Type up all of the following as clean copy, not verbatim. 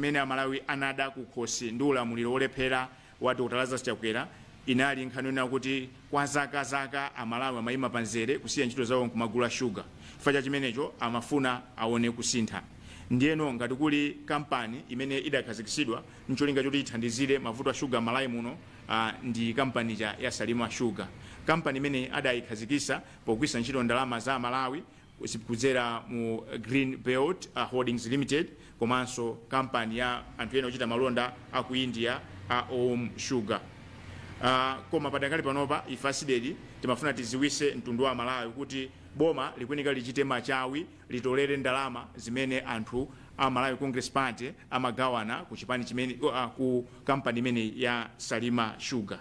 chimene amalawi anada kukhosi ndi ulamuliro wolephera wa Dr. Lazarus Chakwera inali nkhani yonena kuti kwa zaka amalawi amayima panzere kusiya ntchito zawo kumagula shuga. Chifukwa cha chimenecho amafuna aone kusintha. Ndiyeno ngati kuli kampani imene idakhazikitsidwa ncholinga choti ithandizire mavuto a shuga malawi muno, ndi kampani ya Salima Sugar. Kampani imene adayikhazikitsa pogwiritsa ntchito ndalama za Malawi kudzera mu Green Belt Holdings Limited, komanso kampani ya anthu ena ochita malonda aku India a OM Sugar. Koma padakali panopa ifasidedi timafuna tiziwise mtundu wa Malawi kuti boma likunika lichite machawi litolere ndalama zimene anthu a Malawi Congress Party amagawana ku chipani chimene ku kampani imene ya Salima Sugar.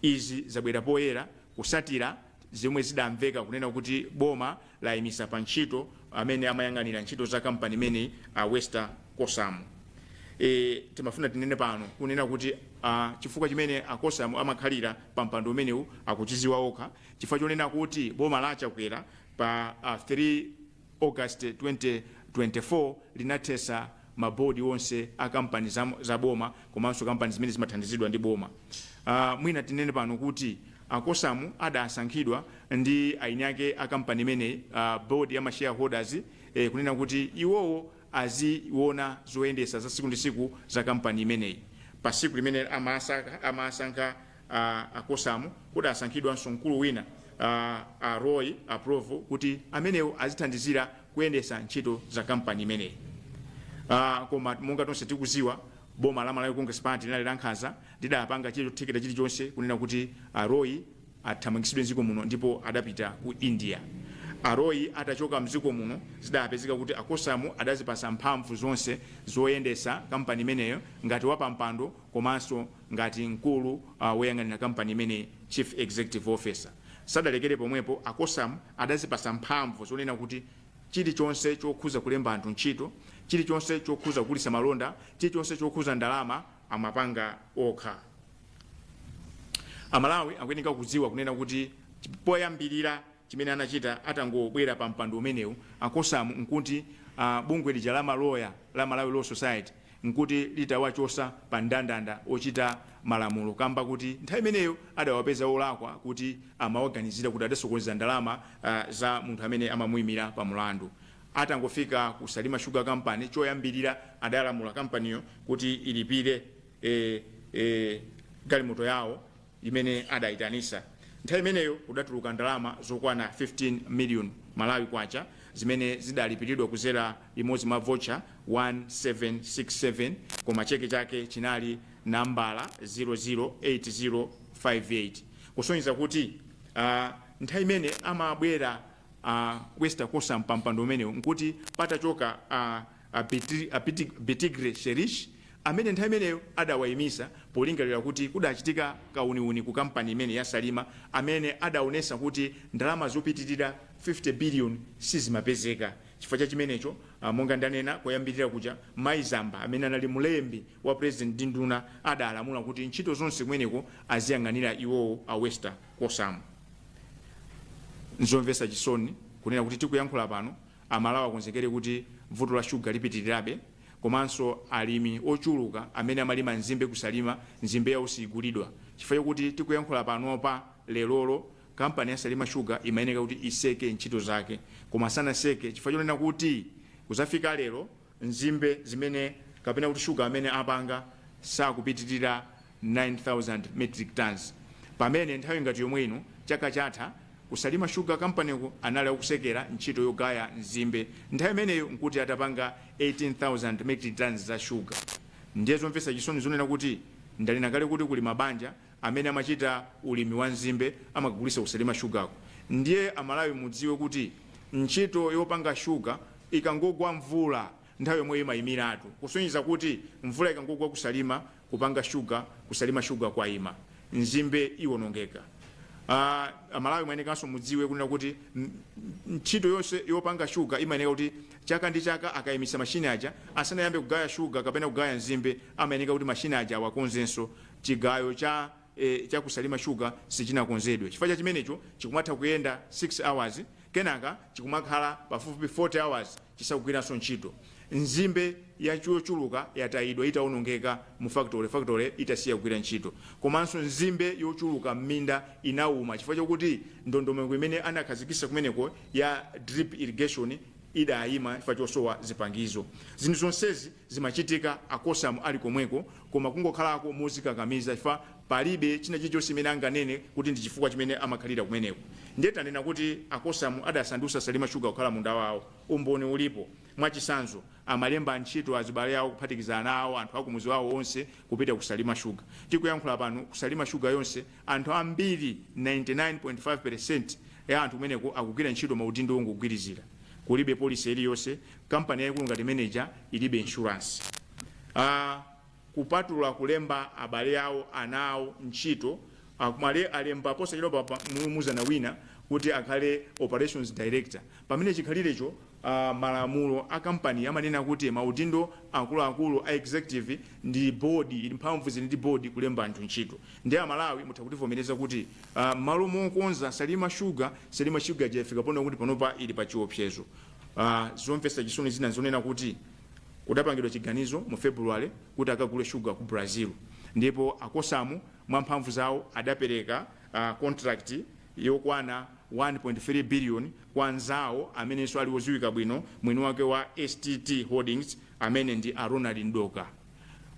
Izi zabwera poyera kusatira zimwe zidamveka kunena kuti boma layimisa pa ntchito amene amayang'anira ntchito za kampani imene Wester Kosamu. Timafuna tinene pano kunena kuti chifukwa chimene Kosamu amakhalira pa mpando umenewu akuchiziwa okha, chifukwa chonena kuti boma la Chakwera pa 3 August 2024 linathesa mabodi onse a kampani za boma komanso kampani zimene zimathandizidwa ndi boma. Mwina tinene pano kuti Kosamu adasankhidwa ndi aini ake a kampani imene board ya shareholders kunena kuti iwowo aziona zoyendesa za siku ndi siku za kampani imeneyi. Pa siku limene amasankha Kosamu kudasankhidwa mkulu wina Roy Aprovo kuti amenewo azithandizira kuyendesa ntchito za kampani imeneyi. Koma monga tonse tikuziwa boma la Malawi Congress Party linali lankhanza lidapanga chilichonse chilichonse kunena kuti Roy athamangisidwe mdziko muno ndipo adapita ku India. Roy atachoka mdziko muno zidapezeka kuti Kosamu adazipasa mphamvu zonse zoyendesa kampani imeneyo ngati wapampando komanso ngati mkulu woyang'anira kampani imene Chief Executive Officer. Sadalekere pomwepo Kosamu adazipasa mphamvu zonena kuti chilichonse chokhuza kulemba anthu ntchito, chilichonse chokhuza kulisa malonda, chilichonse chokhuza ndalama amapanga okha. Amalawi akuyeneka kudziwa kunena kuti poyambirira chimene anachita atangobwera pa mpando umenewu Kosamu nkuti bungwe lija la maloya la Malawi Law Society nkuti litawachosa pa ndandanda ochita malamulo kamba kuti nthawi imeneyo adawapeza olakwa kuti amaorganizira kuti adasokoneza ndalama za munthu amene amamuyimira pa mulandu. Atangofika ku Salima Sugar Company choyambirira adalamula kampaniyo kuti ilipire galimoto yawo imene adayitanisa. Nthawi imeneyo kudatuluka ndalama zokwana 15 million Malawi kwacha zimene zidalipiridwa kuzera imodzi ma voucher 1767 koma cheke chake chinali nambala 008058. Kusonyeza kuti nthawi imene amabwera Wester Kosamu pa mpando umenewu nkuti patachoka Betigre Sherish amene nthawi imeneyo adawayimisa polingalira kuti kudachitika kauniuni ku kampani imene ya Salima amene adaonesa kuti ndalama zopitirira 50 billion sizimapezeka. Chifukwa cha chimenecho monga ndanena koyambirira kuja Maizamba amene anali mulembi wa President Dinduna adalamula kuti ntchito zonse kumeneko aziyang'anira iwowo a Wester Kosamu. Nzomvesa chisoni kunena kuti tikuyankhula pano Amalawi akonzekere kuti vuto la shuga lipitirirabe, komanso alimi ochuluka amene amalima nzimbe kusalima nzimbe yawo sigulidwa. Chifukwa kuti tikuyankhula pano pa lelolo kampani ya Salima Sugar imayeneka kuti iseke ntchito zake, koma sana seke chifukwa chonena kuti kuzafika lero nzimbe zimene kapena kuti shuga amene apanga sakupitirira 9000 metric tons, pamene nthawi ngati yomwe ino chaka chatha ku Salima Sugar Company anali akusekera ntchito yogaya nzimbe nthawi imeneyo nkuti atapanga 18000 metric tons za sugar. Ndiye zomvesa chisoni zonena kuti ndalina kale kuti kuli mabanja amene amachita ulimi wa nzimbe amakugulisa ku Salima Sugar. Ndiye Amalawi mudziwe kuti ntchito yopanga sugar ikangogwa mvula nthawi yomwe imayimiratu, kusonyeza kuti mvula ikangogwa ku Salima kupanga sugar ku Salima Sugar kwaima nzimbe iwonongeka. Amalawi mwayenekanso mudziwe kunena kuti ntchito yonse yopanga sugar imayeneka kuti chaka ndi chaka akayimisa mashini aja asanayambe kugaya sugar kapena kugaya nzimbe amayeneka kuti mashini aja awakonzenso chigayo cha ku Salima Sugar sichinakonzedwe. Chifukwa cha chimenecho chikumatha kuyenda 6 hours kenaka chikumakhala pafupi 40 hours chisakugwiranso ntchito. Nzimbe yochuluka yatayidwa itaonongeka mu factory itasiya kugwira ntchito, komanso nzimbe yochuluka m'minda inauma chifukwa chokuti ndondomeko imene anakhazikitsa kumeneko ya drip irrigation idayima chifukwa chosowa zipangizo. Zinthu zonsezi zimachitika akosamu ali komweko, koma kungokhalako mozikakamiza chifukwa palibe china chilichonse imene anganene kuti ndi chifukwa chimene amakhalira kumeneko. Ndiye tanena kuti akosamu adasandutsa Salima Sugar kukhala munda wawo. Umboni ulipo mwachisanzo amalemba ntchito azibale awo kuphatikizana awo anthu akumuzi wawo onse kupita ku Salima Sugar. Tikuyankhula pano ku Salima Sugar yonse anthu ambiri 99.5% ya anthu kumeneko akugwira ntchito maudindo ongogwirizira. Kulibe polisi iliyonse, kampani yaikulu ngati manager ilibe insurance. Kupatula kulemba abale awo anawo ntchito, kumale alemba posa chilopa mulumuza na wina kuti akhale operations director. Pamene chikhalirecho malamulo a kampani amanena kuti maudindo akuluakulu a executive ndi board, ili mphamvu zili ndi board kulemba anthu ntchito. Ndi Amalawi mutha kutivomereza kuti malo mokonza Salima Sugar jafika pano kuti panopa ili pa chiopsezo. Zomvetsa chisoni zina zonena kuti kudapangidwa chiganizo mu February kuti akagule sugar ku Brazil, ndipo akosamu mwamphamvu zawo adapereka contract yokwana 1.3 billion kwa nzawo amenenso ali woziwika bwino mwini wake wa STT Holdings amene ndi Ronald Ndoka.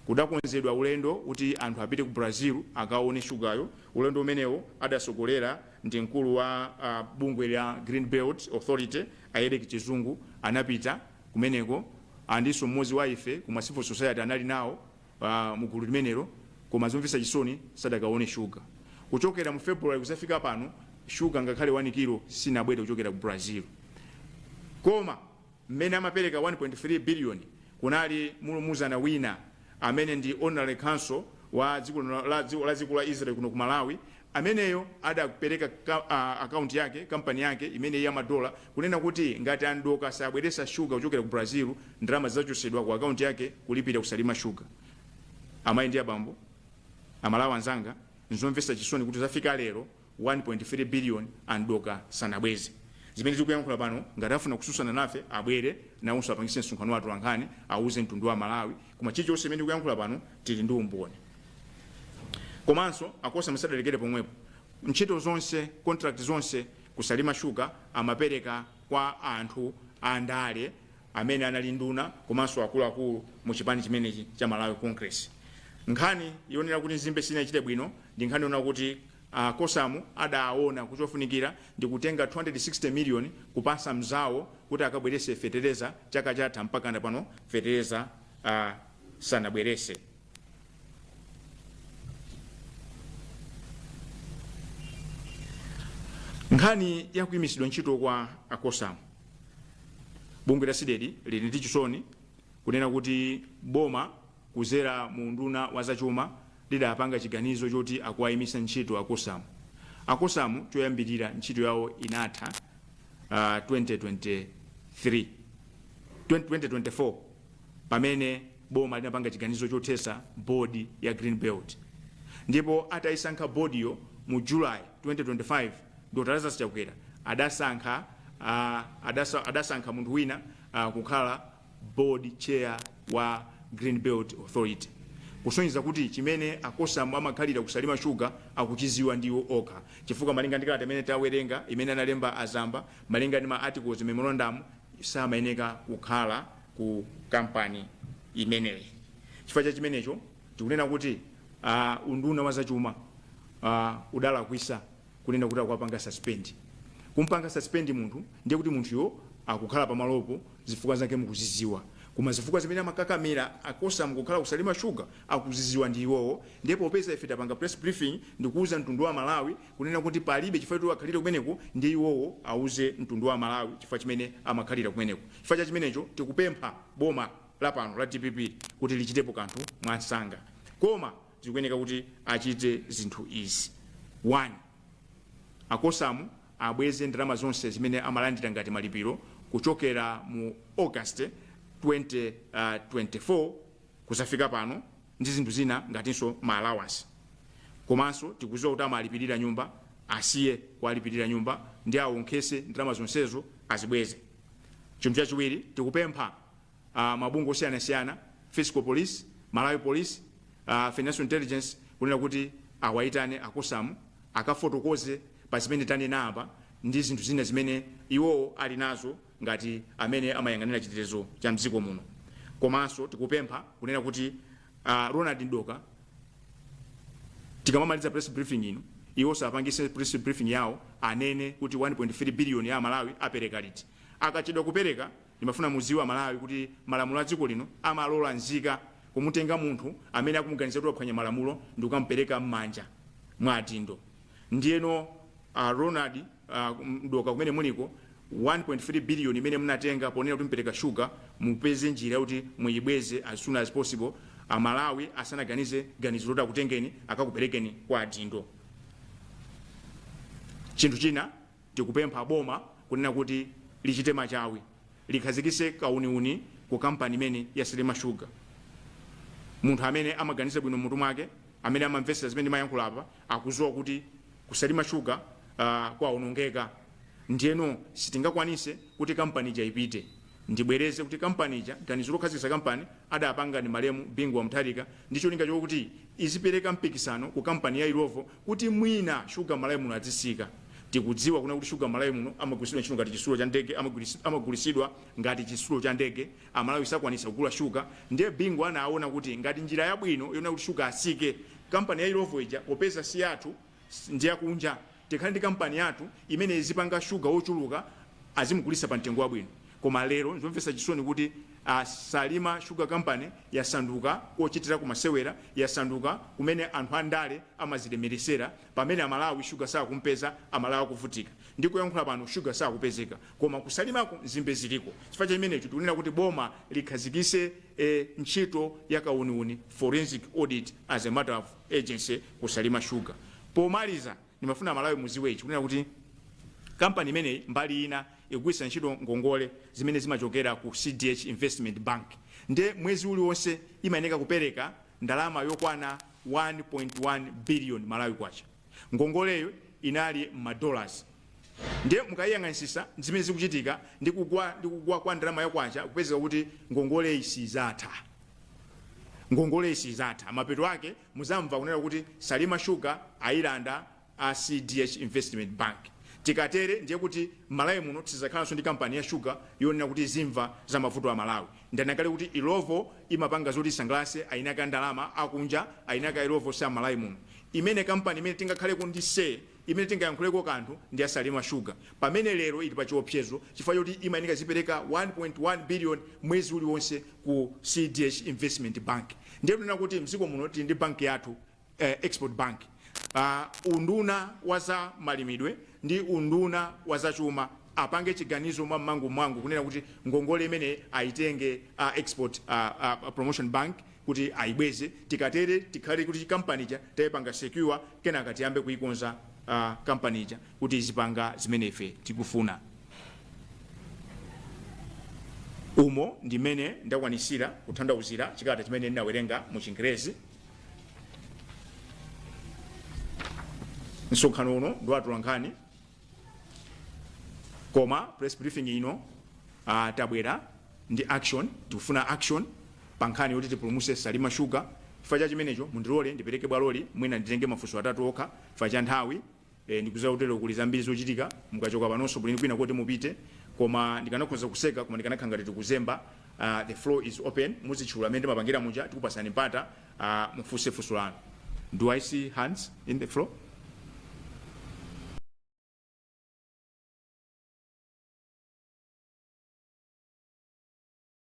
Kudakonzedwa ulendo kuti anthu apite ku Brazil akaone sugayo. Ulendo umenewo adasogolera ndi mkulu wa bungwe la Green Belt Authority Eric Chizungu, anapita kumeneko andiso mmodzi wa ife ku Civil Society anali nawo mugulu limenelo, koma zomvetsa chisoni sadakaone sugar. Kuchokera mu February kusafika pano sugar ngakhale 1 kilo sinabwere kuchokera ku Brazil. Koma mmene amapereka 1.3 billion kunali mulumuza na wina amene ndi honorary council wa dziko la Israel kuno ku Malawi, ameneyo adapereka account yake kampani yake imene ya madola kunena kuti ngati Andoka sabweresa sugar kuchokera ku Brazil ndalama zachosedwa ku account yake kulipira ku Salima Sugar. Amayi ndi abambo Amalawi anzanga, nzomvetsa chisoni kuti zafika lero 1.3 billion Andoka sanabweze. Zimene tikuyankhula pano ngati afuna kususana nafe abwere nawonso apangise msonkhano watu wankhani auze mtundu wa Malawi, koma chilichonse imene tikuyankhula pano tili ndi umboni. Komanso akosa musadalekere pomwepo, ntchito zonse contract zonse ku Salima Sugar amapereka kwa anthu andale amene anali nduna komanso akuluakulu mu chipani chimenechi cha Malawi Congress. Nkhani yonera kuti nzimbe sina ichite bwino ndi nkhani yonera kuti kosamu adaona kuchofunikira ndi kutenga 260 million kupasa mzawo kuti akabwerese fetereza chaka chatha mpaka pano fetereza sanabwerese. Nkhani ya kuyimisidwa ntchito kwa akosamu, bungwe la sidedi lili ndi chisoni kunena kuti boma kuzera mu nduna wa zachuma lidapanga chiganizo choti akuwayimisa ntchito akosamu. Akosamu choyambirira ntchito yawo inatha 2024 pamene boma linapanga chiganizo chothetsa board ya Green Belt, ndipo atayisankha board yo mu July 2025 Dr. Lazarus Chakwera adasankha munthu wina kukhala board chair wa Green Belt Authority, kusonyeza kuti chimene akosamu amakhalira ku Salima Sugar akuchiziwa ndiwo okha, chifukwa malinga ndi kalata imene tawerenga imene analemba azamba malinga ndi ma articles memorandum samayeneka kukhala ku kampani imeneyi. Chifukwa cha chimenecho tikunena kuti unduna wa zachuma udalakwisa kunena kuti akwapanga suspend. Kumpanga suspend munthu ndiye kuti munthuyo akukhala pamalopo zifukwa zake mukuziziwa, koma zifukwa zimene amakakamira akosamu kukhala ku Salima Sugar akuziziwa ndi iwowo. Ndipo popeza ife tapanga press briefing ndikuuza mtundu wa Malawi kunena kuti palibe chifukwa choti akhalire kumeneko ndi iwowo auze mtundu wa Malawi chifukwa chimene amakhalira kumeneko. Chifukwa cha chimenecho tikupempha boma lapano la DPP kuti lichitepo kanthu mwansanga, koma zikuyeneka kuti achite zinthu izi. 1. Akosamu abweze ndalama zonse zimene amalandira ngati malipiro kuchokera mu August 2024 kusafika pano ndi zinthu zina ngatinso ma allowance. Komanso tikuziwa kuti amalipirira nyumba asiye kualipirira nyumba ndi awonkhese ndalama zonsezo azibweze. Chinthu chachiwiri tikupempha mabungwe osiyanasiyana, Fiscal Police, Malawi Police, Financial Intelligence, kunena kuti awayitane akosamu akafotokoze pa zimene tanena apa ndi zinthu zina zimene iwo ali nazo ngati amene amayang'anira chitetezo cha mdziko muno. Komanso tikupempha kunena kuti Ronald Ndoka tikamamaliza press briefing ino iwo sapangise press briefing yawo anene kuti 1.3 billion ya Malawi apereka liti. Akachedwa kupereka ndimafuna muziwa Malawi kuti malamulo a dziko lino amalola nzika kumutenga munthu amene akumuganiza kuti waphwanya malamulo ndi kukampereka m'manja mwa adindo. Ndiyeno Ronald Ndoka kumene muliko 1.3 billion imene munatenga ponena kuti mpereka sugar mupeze njira kuti muyibweze as soon as possible. Malawi asanaganize ganizo loti akutengeni akakuperekeni kwa adindo. Chinthu china tikupempha boma kunena kuti lichite machawi likhazikise kauniuni ku kampani imene ya Salima Sugar. Munthu amene amaganiza bwino mutu mwake amene amamvesa zimene ndimayankhula apa akuzowa kuti ku Salima Sugar kwaonongeka. Ndiyeno sitingakwanise kuti kampani ija ipite ndibwereze kuti kampani ija ganizo lokhazikisa kampani adapanga ni Malemu Bingwa Mutharika ndicho linga chokuti izipereka mpikisano ku kampani ya Irovo kuti mwina sugar Malawi muno azisika. Tikudziwa kuna kuti sugar Malawi muno amagulisidwa ntchito ngati chisulo cha ndege, amagulisidwa ngati chisulo cha ndege. Amalawi sakwanisa kugula sugar, ndiye Bingwa anaona kuti ngati njira yabwino yona kuti sugar asike kampani ya Irovo ija popeza si yathu ndiye kunja tikhale ndi kampani yathu imene izipanga sugar ochuluka azimugulisa pa mtengo wabwino. Koma lero ndimvesa chisoni kuti Salima Sugar Company yasanduka kochitira kumasewera, yasanduka kumene anthu andale amazilemeresera pamene Amalawi sugar sakumpeza, Amalawi akuvutika. Ndiko yankhula pano sugar sakupezeka koma kusalimako zimbe ziliko. Chifukwa chimenecho tikunena kuti boma likhazikise ntchito ya kauniuni forensic audit as a matter of agency ku Salima Sugar. Pomaliza nimafuna Malawi muziwe ichi kunena kuti kampani imene mbali ina igwisa ntchito ngongole zimene zimachokera ku CDH Investment Bank. Nde mwezi uliwonse imayeneka kupereka ndalama yokwana 1.1 billion Malawi kwacha. Ngongoleyo inali $. Nde mukayang'anisisa zimene zikuchitika ndikugwa kwa ndalama yakwacha kupezeka kuti ngongole isizatha. Ngongole isizatha. Mapeto ake muzamva kunena kuti Salima Sugar ayilanda a CDH Investment Bank. Tikatere ndiye kuti Malawi muno tizakhalanso ndi kampani ya sugar yonena kuti zimva za mavuto a Malawi. Ndanakale kuti Irovo imapanga zoti sangalase ainaka ndalama akunja ainaka Irovo sa Malawi muno. Imene kampani imene tingakhale ku ndise imene tingayankhuleko kanthu ndi Salima Sugar. Pamene lero ili pa chiopsezo chifukwa choti imayeneka zipereka 1.1 billion mwezi uliwonse ku CDH Investment Bank. Ndiye tunena kuti mdziko muno tili ndi bank yathu Export Bank. Unduna waza malimidwe ndi unduna waza chuma apange chiganizo mwangu kunena kuti ngongole imene aitenge Export Promotion Bank kuti aibweze. Tikatere tikhale kuti kampani ija tayipanga secure kenaka tiyambe kuikonza kampani ija kuti izipanga zimene ife tikufuna. Umo ndimene ndakwanisira kuthandauzira chikata chimene ndinawerenga mu Chingerezi. Nsonkhano uno ndwatula nkhani koma press briefing ino tabwera ndi action, tikufuna action pa nkhani yoti tipulumuse Salima Sugar. Chifukwa cha chimenecho mundilole ndipereke bwaloli mwina nditenge mafunso atatu okha chifukwa cha nthawi. Ndikudziwa kuti kuli zambiri zochitika mukachoka panonso bulini kwina kuti mupite koma ndikanakhoza kuseka koma ndikanakhala ngati tikuzemba. The floor is open, muzitchula amene mapangira muja tikupasani mpata mufunse funso lanu. Do I see hands in the floor?